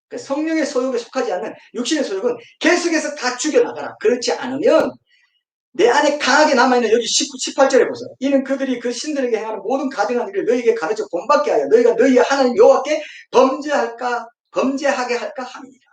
그러니까 성령의 소욕에 속하지 않는 육신의 소욕은 계속해서 다 죽여나가라. 그렇지 않으면 내 안에 강하게 남아있는 여기 18절에 보세요. 이는 그들이 그 신들에게 행하는 모든 가증한 일을 너희에게 가르쳐 본받게 하여 너희가 너희의 하나님 여호와께 범죄하게 할까 함이니라.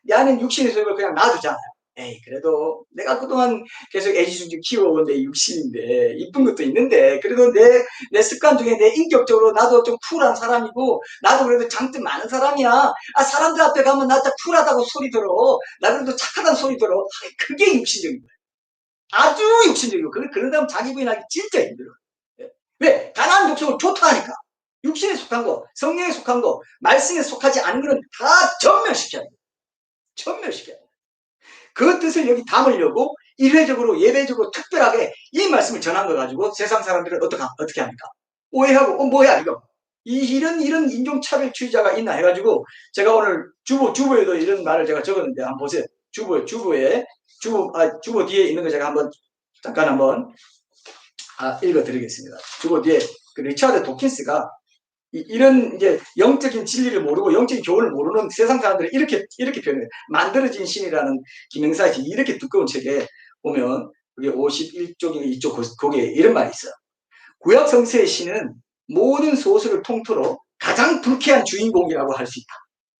내 안에 육신의 소욕을 그냥 놔두잖아요. 에이 그래도 내가 그동안 계속 애지중지 키워온 내 육신인데 이쁜 것도 있는데 그래도 내 습관 중에 내 인격적으로 나도 좀 쿨한 사람이고 나도 그래도 장점 많은 사람이야. 사람들 앞에 가면 나 진짜 쿨하다고 소리 들어. 나 그래도 착하다는 소리 들어. 그게 육신적인 거야. 아주 육신적이고 그러다 자기 부인하기 진짜 힘들어. 왜? 가나안 족속은 좋다 하니까. 육신에 속한 거, 성령에 속한 거, 말씀에 속하지 않은 거는 다 전멸시켜야 돼. 전멸시켜야 돼. 그 뜻을 여기 담으려고 일회적으로 예배적으로 특별하게 이 말씀을 전한 거 가지고 세상 사람들은 어떻게 합니까? 오해하고 뭐야 이거 이런 인종차별주의자가 있나 해가지고 제가 오늘 주보에도 이런 말을 제가 적었는데 한번 보세요. 주보 뒤에 있는 거 제가 잠깐 한번 읽어드리겠습니다. 주보 뒤에 그 리차드 도킨스가 이런 이제 영적인 진리를 모르고 영적인 교훈을 모르는 세상 사람들이 이렇게 표현해요. 만들어진 신이라는 김영사의 이렇게 두꺼운 책에 보면 그게 51쪽인가 이쪽 거기에 이런 말이 있어요. 구약 성서의 신은 모든 소설을 통틀어 가장 불쾌한 주인공이라고 할 수 있다.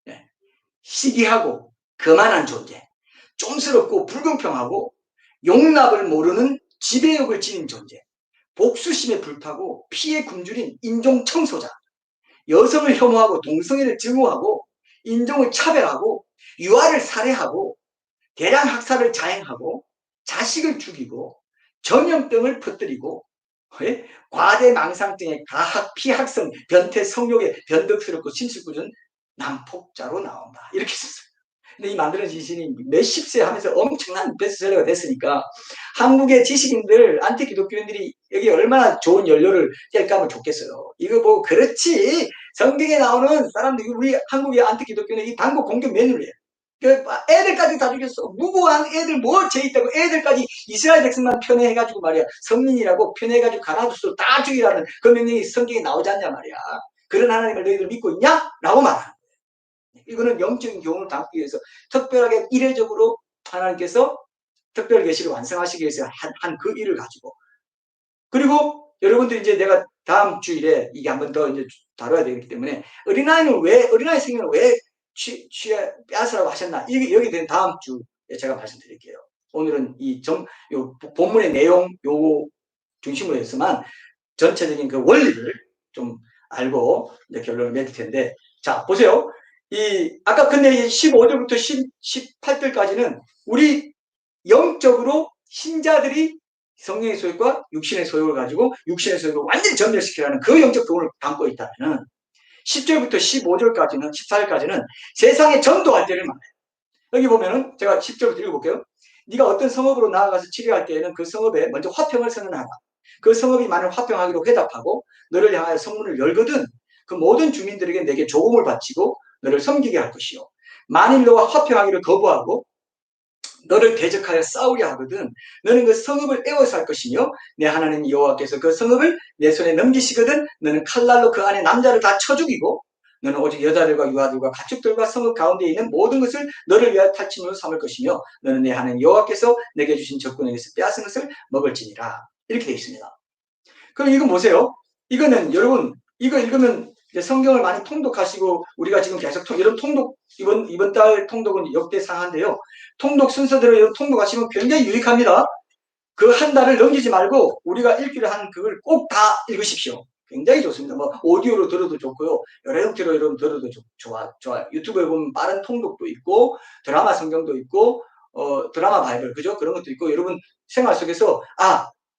네. 시기하고 거만한 존재, 쫌스럽고 불공평하고 용납을 모르는 지배욕을 지닌 존재, 복수심에 불타고 피에 굶주린 인종 청소자, 여성을 혐오하고 동성애를 증오하고 인종을 차별하고 유아를 살해하고 대량 학살을 자행하고 자식을 죽이고 전염병을 퍼뜨리고 과대망상 등의 가학, 피학성, 변태, 성욕에 변덕스럽고 신실꾸준 난폭자로 나온다. 이렇게 썼어요. 근데 이 만드는 지신이 몇십 세 하면서 엄청난 베스트셀러가 됐으니까 한국의 지식인들, 안티 기독교인들이 여기 얼마나 좋은 연료를 뗄까 하면 좋겠어요. 이거 뭐 그렇지 성경에 나오는 사람들이 우리 한국의 안티 기독교는 이 단국 공격 메뉴를 해요. 애들까지 다 죽였어. 무고한 애들 뭐 죄 있다고 애들까지 이스라엘 백성만 편애해가지고 말이야. 성민이라고 편애해가지고 가나두스로 다 죽이라는 그 명령이 성경에 나오지 않냐 말이야. 그런 하나님을 너희들 믿고 있냐? 라고 말하는 거예요. 이거는 영적인 교훈을 담기 위해서 특별하게 이례적으로 하나님께서 특별 계시를 완성하시기 위해서 한 그 일을 가지고 그리고 여러분들 이제 내가 다음 주일에 이게 한 번 더 이제 다뤄야 되기 때문에 어린아이 생명을 왜 빼앗으라고 하셨나? 이게 여기 된 다음 주에 제가 말씀드릴게요. 오늘은 요 본문의 내용 요 중심으로 해서만 전체적인 그 원리를 좀 알고 이제 결론을 맺을 텐데, 자, 보세요. 아까 근데 이 15절부터 18절까지는 우리 영적으로 신자들이 성령의 소욕과 육신의 소욕을 가지고 육신의 소욕을 완전히 전멸시키라는 그 영적 교훈을 담고 있다면 10절부터 15절까지는 14절까지는 세상에 전도할 때를 말해요. 여기 보면은 제가 10절부터 읽어볼게요. 네가 어떤 성읍으로 나아가서 치료할 때에는 그 성읍에 먼저 화평을 선언하라. 그 성읍이 만일 화평하기로 회답하고 너를 향하여 성문을 열거든 그 모든 주민들에게 내게 조공을 바치고 너를 섬기게 할 것이요. 만일 너와 화평하기를 거부하고 너를 대적하여 싸우려 하거든 너는 그 성읍을 에워서 할 것이며 내 하나님 여호와께서 그 성읍을 내 손에 넘기시거든 너는 칼날로 그 안에 남자를 다 쳐 죽이고 너는 오직 여자들과 유아들과 가축들과 성읍 가운데 있는 모든 것을 너를 위하여 탈취물로 삼을 것이며 너는 내 하나님 여호와께서 내게 주신 적군에게서 빼앗은 것을 먹을지니라. 이렇게 되어 있습니다. 그럼 이거 보세요. 이거는 여러분 이거 읽으면 성경을 많이 통독하시고 우리가 지금 계속 이런 통독 이번 달 통독은 역대상한데요. 통독 순서대로 여러분 통독하시면 굉장히 유익합니다. 그 한 달을 넘기지 말고 우리가 읽기로 한 그걸 꼭 다 읽으십시오. 굉장히 좋습니다. 뭐 오디오로 들어도 좋고요. 여러 형태로 여러분 들어도 좋아요. 유튜브에 보면 빠른 통독도 있고 드라마 성경도 있고 드라마 바이블 그죠? 그런 것도 있고 여러분 생활 속에서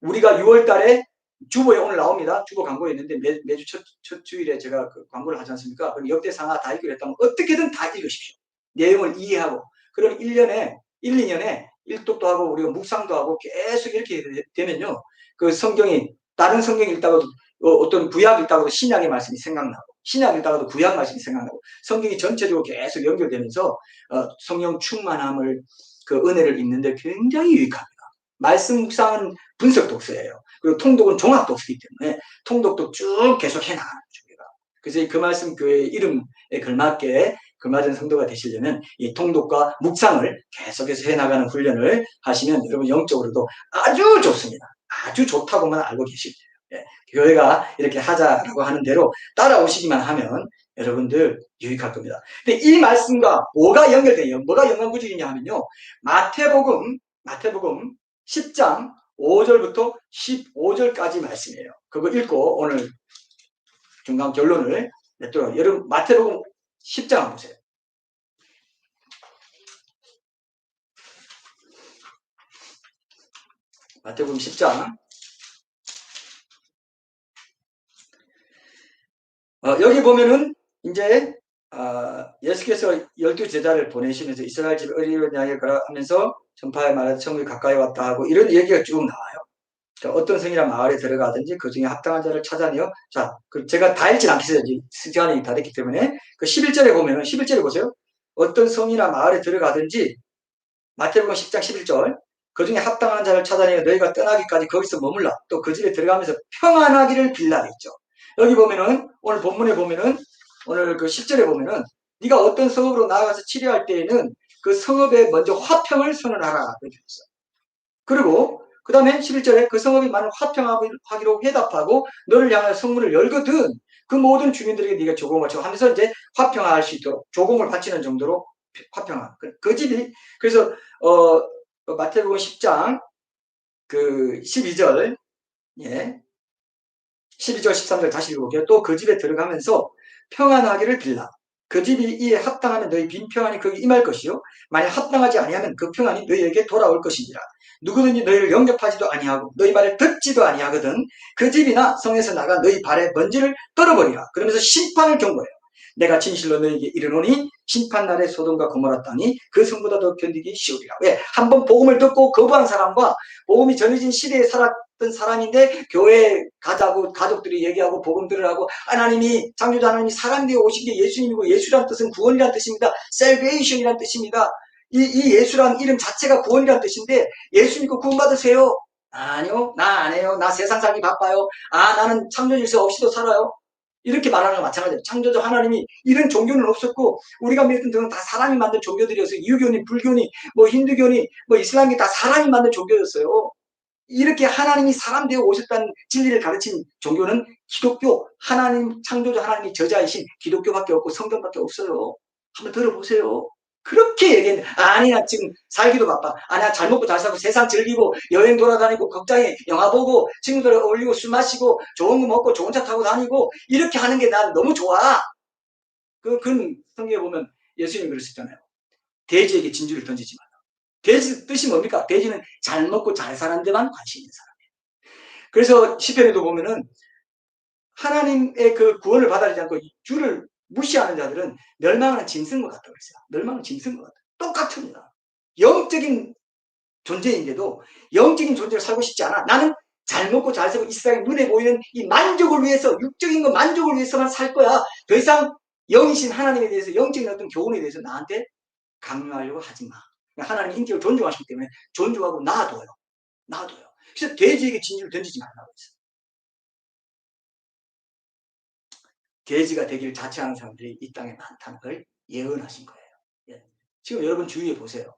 우리가 6월 달에 주보에 오늘 나옵니다. 주보 광고에 있는데 매주 첫 주일에 제가 그 광고를 하지 않습니까? 그럼 역대상하 다 읽기로 했다면 어떻게든 다 읽으십시오. 내용을 이해하고 그럼 1년에 2년에 일독도 하고 우리가 묵상도 하고 계속 이렇게 되면요. 그 성경이 다른 성경 읽다가도 어떤 구약 읽다가도 신약의 말씀이 생각나고 신약 읽다가도 구약 말씀이 생각나고 성경이 전체적으로 계속 연결되면서 성령 충만함을 그 은혜를 읽는데 굉장히 유익합니다. 말씀 묵상은 분석 독서예요. 그리고 통독은 종합 독서이기 때문에 통독도 쭉 계속 해나가는 중이다. 그래서 그 말씀 교회의 이름에 걸맞게 걸맞은 성도가 되시려면 이 통독과 묵상을 계속해서 해나가는 훈련을 하시면 여러분 영적으로도 아주 좋습니다. 아주 좋다고만 알고 계시면 돼요. 교회가 이렇게 하자라고 하는 대로 따라오시기만 하면 여러분들 유익할 겁니다. 근데 이 말씀과 뭐가 연결돼요? 뭐가 연관구직이냐 하면요. 마태복음 10장 5절부터 15절까지 말씀이에요. 그거 읽고 오늘 중간 결론을 냈도록 여러분 마태복음 10장 보세요. 마태복음 10장 여기 보면은 이제 예수께서 12제자를 보내시면서 이스라엘 집 어린이를 향해 가라 하면서 전파에 말하자 천국이 가까이 왔다 하고 이런 얘기가 쭉 나와요. 그러니까 어떤 성이란 마을에 들어가든지 그 중에 합당한 자를 찾아내요. 자, 제가 다 읽진 않겠어요. 시간이 다 됐기 때문에 그 11절에 보면은 11절에 보세요. 어떤 성이나 마을에 들어가든지 마태복음 10장 11절 그 중에 합당한 자를 찾아내어 너희가 떠나기까지 거기서 머물라. 또 그 집에 들어가면서 평안하기를 빌라 했죠. 여기 보면은 오늘 본문에 보면은 오늘 그 10절에 보면은 네가 어떤 성읍으로 나아가서 치료할 때에는 그 성읍에 먼저 화평을 선언하라. 그렇게 했어요. 그리고 그 다음에 11절에 그 성읍이 만일 화평하기로 회답하고 너를 향하여 성문을 열거든 그 모든 주민들에게 네가 조공을 바치고 하면서 이제 화평할 수 있도록 조공을 바치는 정도로 화평한 그 집이 그래서 마태복음 10장 그 12절 12절 13절 다시 읽어볼게요. 또 그 집에 들어가면서 평안하기를 빌라. 그 집이 이에 합당하면 너희 빈 평안이 거기 임할 것이요 만약 합당하지 아니하면 그 평안이 너희에게 돌아올 것이니라. 누구든지 너희를 영접하지도 아니하고 너희 말을 듣지도 아니하거든 그 집이나 성에서 나가 너희 발에 먼지를 떨어버리라. 그러면서 심판을 경고해요. 내가 진실로 너희에게 이르노니 심판날에 소돔과 고모라 땅이 그 성보다 더 견디기 쉬우리라. 왜? 한번 복음을 듣고 거부한 사람과 복음이 전해진 시대에 살았던 사람인데 교회에 가자고 가족들이 얘기하고 복음 들으라고 하나님이 창조주 하나님이 사람 되어 오신 게 예수님이고 예수란 뜻은 구원이란 뜻입니다. salvation이란 뜻입니다. 이 예수란 이름 자체가 구원이란 뜻인데 예수 믿고 구원 받으세요. 아니요, 나 안 해요. 나 세상 살기 바빠요. 나는 창조 질서 없이도 살아요. 이렇게 말하는 거 마찬가지예요. 창조주 하나님이 이런 종교는 없었고 우리가 믿는 등은 다 사람이 만든 종교들이어서 유교니 불교니 뭐 힌두교니 뭐 이슬람이 다 사람이 만든 종교였어요. 이렇게 하나님이 사람 되어 오셨다는 진리를 가르친 종교는 기독교, 하나님 창조주 하나님이 저자이신 기독교밖에 없고 성경밖에 없어요. 한번 들어보세요. 그렇게 얘기했는데 아니 나 지금 살기도 바빠. 나 잘 먹고 잘 살고 세상 즐기고 여행 돌아다니고 극장에 영화 보고 친구들 어울리고 술 마시고 좋은 거 먹고 좋은 차 타고 다니고 이렇게 하는 게 난 너무 좋아. 그건 성경에 보면 예수님이 그러셨잖아요. 돼지에게 진주를 던지지 마라. 돼지 뜻이 뭡니까? 돼지는 잘 먹고 잘 사는 데만 관심 있는 사람이에요. 그래서 시편에도 보면은 하나님의 그 구원을 받아들이지 않고 주를 무시하는 자들은 멸망하는 짐승과 같다고 그랬어요. 멸망하는 짐승과 같다. 똑같습니다. 영적인 존재인데도 영적인 존재를 살고 싶지 않아. 나는 잘 먹고 잘 살고 이 세상에 눈에 보이는 이 만족을 위해서 육적인 거 만족을 위해서만 살 거야. 더 이상 영이신 하나님에 대해서 영적인 어떤 교훈에 대해서 나한테 강요하려고 하지 마. 하나님 인격을 존중하시기 때문에 존중하고 놔둬요. 놔둬요. 그래서 돼지에게 진주를 던지지 말라고 했어요. 돼지가 되기를 자처하는 사람들이 이 땅에 많다는 걸 예언하신 거예요. 예. 지금 여러분 주위에 보세요.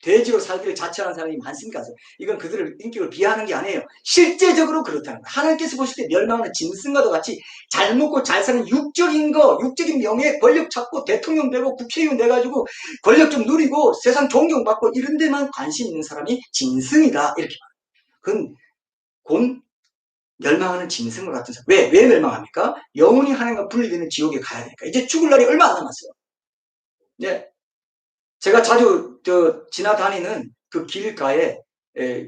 돼지로 살기를 자처하는 사람이 많습니까? 이건 그들을 인격을 비하하는 게 아니에요. 실제적으로 그렇다는 거예요. 하나님께서 보실 때 멸망하는 짐승과도 같이 잘 먹고 잘 사는 육적인 거, 육적인 명예, 권력 찾고 대통령 되고 국회의원 돼가지고 권력 좀 누리고 세상 존경받고 이런 데만 관심 있는 사람이 짐승이다. 이렇게 말해요. 그건 곧 멸망하는 짐승과 같은 사람. 왜 멸망합니까? 영원히 하나님과 분리되는 지옥에 가야 되니까. 이제 죽을 날이 얼마 안 남았어요. 네. 제가 자주 지나다니는 그 길가에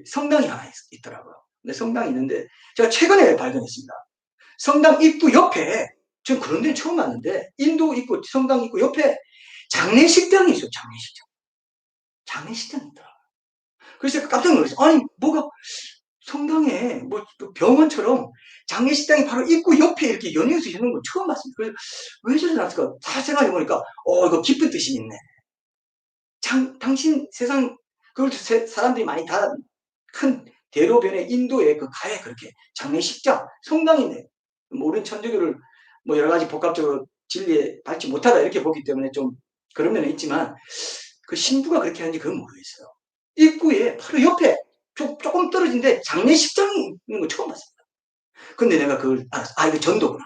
성당이 하나 있더라고요. 근데 성당이 있는데 제가 최근에 발견했습니다. 성당 입구 옆에 전 그런 데는 처음 왔는데 인도 입구 성당 입구 옆에 장례식장이 있어요. 장례식장이 있더라고요. 그래서 깜짝 놀랐어요. 아니 뭐가 성당에 뭐 병원처럼 장례식장이 바로 입구 옆에 이렇게 연이어서 있는 건 처음 봤습니다. 그래서 왜 저리 놨을까? 다 생각해보니까 이거 깊은 뜻이 있네. 당신 세상 그걸 사람들이 많이 다 큰 대로변의 인도에 그 가에 그렇게 장례식장 성당이네. 뭐 우리는 천주교를 뭐 여러 가지 복합적으로 진리에 밟지 못하다 이렇게 보기 때문에 좀 그런 면은 있지만 그 신부가 그렇게 하는지 그건 모르겠어요. 입구에 바로 옆에 조금 떨어진데 장례식장이 있는 거 처음 봤습니다. 근데 내가 그걸 알았어. 이거 전도구나.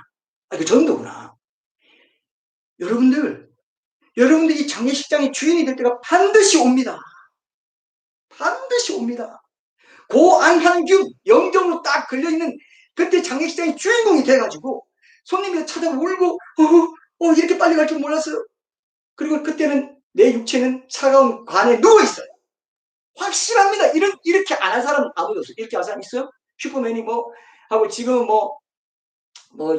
이거 전도구나. 여러분들 이 장례식장의 주인이 될 때가 반드시 옵니다. 반드시 옵니다. 고안향균 영정으로 딱 걸려있는 그때 장례식장의 주인공이 돼가지고 손님이 찾아오고 울고 이렇게 빨리 갈 줄 몰랐어요. 그리고 그때는 내 육체는 차가운 관에 누워있어요. 확실합니다. 이렇게 안 한 사람 아무도 없어요. 이렇게 한 사람 있어요? 슈퍼맨이 뭐 하고 지금 뭐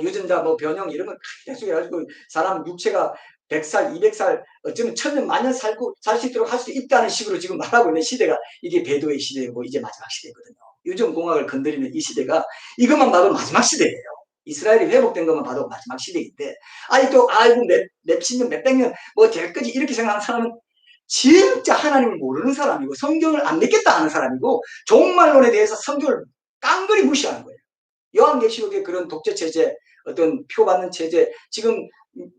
유전자 변형 이런 걸 계속 해가지고 사람 육체가 100살, 200살, 어쩌면 1000년, 만년 살 수 있도록 할 수 있다는 식으로 지금 말하고 있는 시대가 이게 배도의 시대고 이제 마지막 시대거든요. 유전공학을 건드리는 이 시대가 이것만 봐도 마지막 시대예요. 이스라엘이 회복된 것만 봐도 마지막 시대인데 아직도 몇십 년, 몇백 년 될 거지 이렇게 생각하는 사람은 진짜 하나님을 모르는 사람이고 성경을 안 믿겠다 하는 사람이고 종말론에 대해서 성경을 깡그리 무시하는 거예요. 요한계시록의 그런 독재 체제, 어떤 표 받는 체제, 지금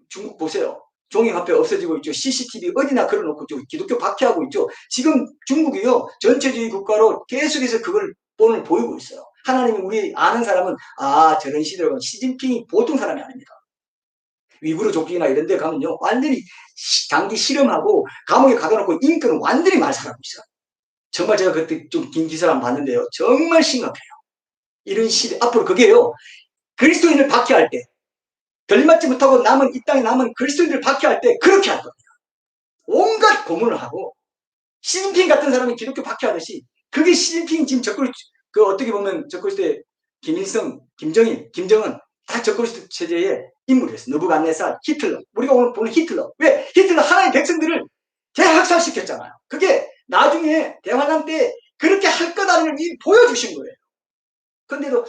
중국 보세요. 종이화폐 없어지고 있죠. CCTV 어디나 걸어놓고 있죠. 기독교 박해하고 있죠. 지금 중국이요. 전체주의 국가로 계속해서 그걸 오늘 보이고 있어요. 하나님이 우리 아는 사람은 저런 시대로 시진핑이 보통 사람이 아닙니다. 위구르 족속이나 이런 데 가면요. 완전히 장기 실험하고 감옥에 가둬놓고 인권은 완전히 말살하고 있어요. 정말 제가 그때 좀 긴 기사를 한번 봤는데요. 정말 심각해요. 이런 시대, 앞으로 그게요. 그리스도인을 박해할 때 들림받지 못하고 남은 이 땅에 남은 그리스도인들을 박해할 때 그렇게 할 겁니다. 온갖 고문을 하고 시진핑 같은 사람이 기독교 박해하듯이 그게 시진핑 지금 그 어떻게 보면 적그리스 때 김일성, 김정일, 김정은 다 적그리스 체제의 인물이었어. 느부갓네살, 히틀러. 우리가 오늘 보는 히틀러. 왜? 히틀러 하나의 백성들을 대학살시켰잖아요. 그게 나중에 대환란 때 그렇게 할 거다는 걸 보여주신 거예요. 근데도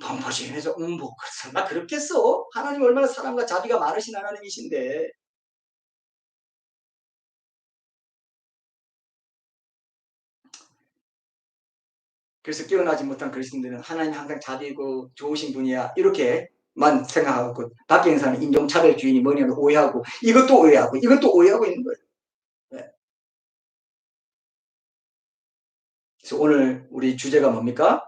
범퍼시해서 뭐 설마 그렇겠어? 하나님 얼마나 사랑과 자비가 많으신 하나님이신데. 그래서 깨어나지 못한 그리스도인들은 하나님 항상 자비고 좋으신 분이야 이렇게만 생각하고 밖에 있는 사람은 인종차별주의니 뭐냐면 오해하고 이것도 오해하고 이것도 오해하고 있는 거예요. 네. 그래서 오늘 우리 주제가 뭡니까?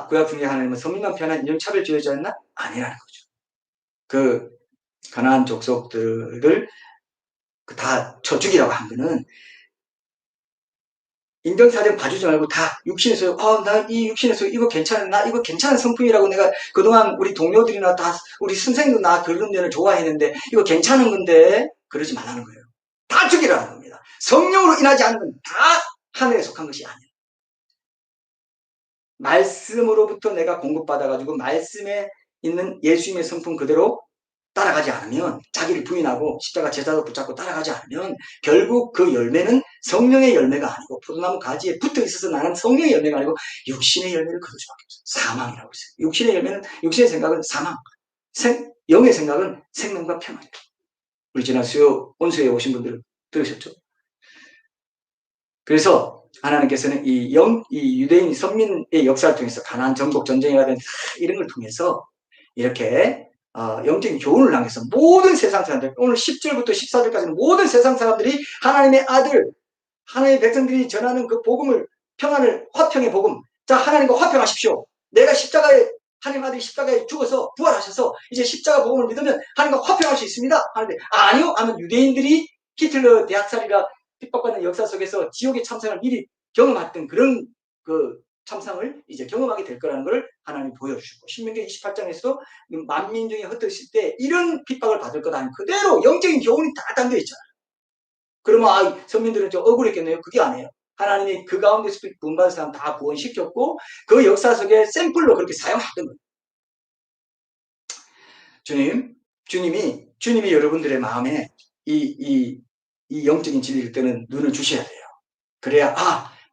구약 중에 하나님은 선민만 편한 인종차별주의자였나? 아니라는 거죠. 그 가나안 족속들을 다 쳐 죽이라고 한 거는 인정사정 봐주지 말고 다 육신에서 나 이 육신에서 이거 괜찮은 나 이거 괜찮은 성품이라고 내가 그동안 우리 동료들이나 다 우리 선생님도 나 그런 면을 좋아했는데 이거 괜찮은 건데 그러지 말라는 거예요. 다 죽이라는 겁니다. 성령으로 인하지 않는 건 다 하늘에 속한 것이 아니에요. 말씀으로부터 내가 공급받아가지고 말씀에 있는 예수님의 성품 그대로 따라가지 않으면 자기를 부인하고 십자가 제자로 붙잡고 따라가지 않으면 결국 그 열매는 성령의 열매가 아니고 포도나무 가지에 붙어 있어서 나는 성령의 열매가 아니고 육신의 열매를 거둘 수밖에 없어요. 사망이라고 했어요. 육신의 열매는 육신의 생각은 사망, 영의 생각은 생명과 평안이에요. 우리 지난 수요 온수에 오신 분들 들으셨죠? 그래서 하나님께서는 이 유대인 선민의 역사를 통해서 가나안 정복 전쟁이라든지 이런 걸 통해서 이렇게 영적인 교훈을 남겨서 모든 세상 사람들, 오늘 10절부터 14절까지는 모든 세상 사람들이 하나님의 아들, 하나님의 백성들이 전하는 그 복음을, 평안을, 화평의 복음. 자, 하나님과 화평하십시오. 내가 하나님 아들이 십자가에 죽어서 부활하셔서 이제 십자가 복음을 믿으면 하나님과 화평할 수 있습니다. 하는데 아니요 하면 유대인들이 히틀러 대학살이라 핍박받는 역사 속에서 지옥의 참상을 미리 경험했던 그런 그 참상을 이제 경험하게 될 거라는 걸 하나님 보여주시고 신명기 28장에서도 만민중이 흩어졌을 때 이런 핍박을 받을 거다. 그대로 영적인 교훈이 다 담겨 있잖아요. 그러면 선민들은 좀 억울했겠네요. 그게 아니에요. 하나님이 그 가운데서 구원받은 사람 다 구원시켰고 그 역사 속에 샘플로 그렇게 사용했던 거예요. 주님이 여러분들의 마음에 이 영적인 진리를 뜨는 눈을 주셔야 돼요. 그래야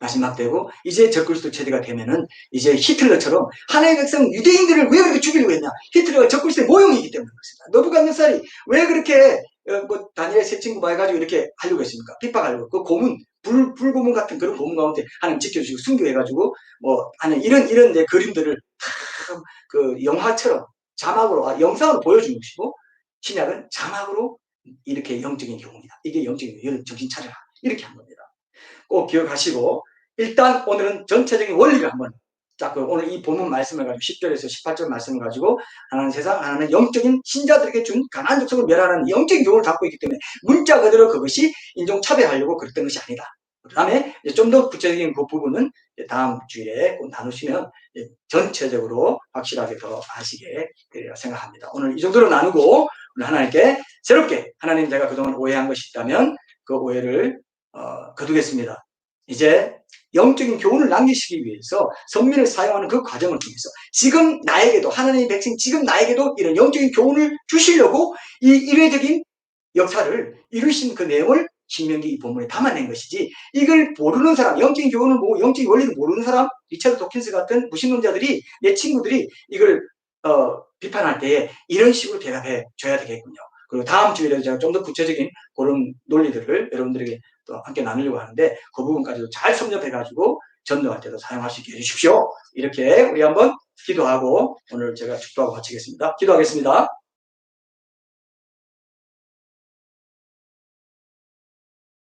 마지막 때고 이제 적그리스도 체제가 되면은 이제 히틀러처럼 하나님의 백성 유대인들을 왜 그렇게 죽이려고 했냐? 히틀러가 적그리스도의 모형이기 때문에 그렇습니다. 느부갓네살이 왜 그렇게 다니엘 세 친구 해가지고 이렇게 하려고 했습니까? 핍박하려고. 그 고문 불고문 같은 그런 고문 가운데 하나님 지켜주시고 순교해가지고 하는 이런 그림들을 그 영화처럼 자막으로 영상으로 보여주는 것이고 신약은 자막으로 이렇게 영적인 교훈이다. 이게 영적인 교훈, 정신 차려라. 이렇게 한 겁니다. 꼭 기억하시고 일단 오늘은 전체적인 원리를 한번 오늘 이 본문 말씀을 가지고 10절에서 18절 말씀을 가지고 하나는 세상, 하나는 영적인 신자들에게 준 가나안 족속을 멸하는 영적인 교훈을 갖고 있기 때문에 문자 그대로 그것이 인종차별하려고 그랬던 것이 아니다. 그 다음에 좀 더 구체적인 그 부분은 다음 주일에 꼭 나누시면 전체적으로 확실하게 더 아시게 되리라 생각합니다. 오늘 이 정도로 나누고 하나님께 새롭게 하나님 제가 그동안 오해한 것이 있다면 그 오해를 거두겠습니다. 이제 영적인 교훈을 남기시기 위해서 선민을 사용하는 그 과정을 통해서 지금 나에게도 하나님의 백성 지금 나에게도 이런 영적인 교훈을 주시려고 이 일회적인 역사를 이루신 그 내용을 신명기 이 본문에 담아낸 것이지 이걸 모르는 사람 영적인 교훈을 보고 영적인 원리를 모르는 사람 리차드 도킨스 같은 무신론자들이 내 친구들이 이걸 비판할 때에 이런 식으로 대답해 줘야 되겠군요. 그리고 다음 주일에 제가 좀 더 구체적인 그런 논리들을 여러분들에게 또 함께 나누려고 하는데 그 부분까지도 잘 섭렵해가지고 전도할 때도 사용할 수 있게 해주십시오. 이렇게 우리 한번 기도하고 오늘 제가 축도하고 마치겠습니다. 기도하겠습니다.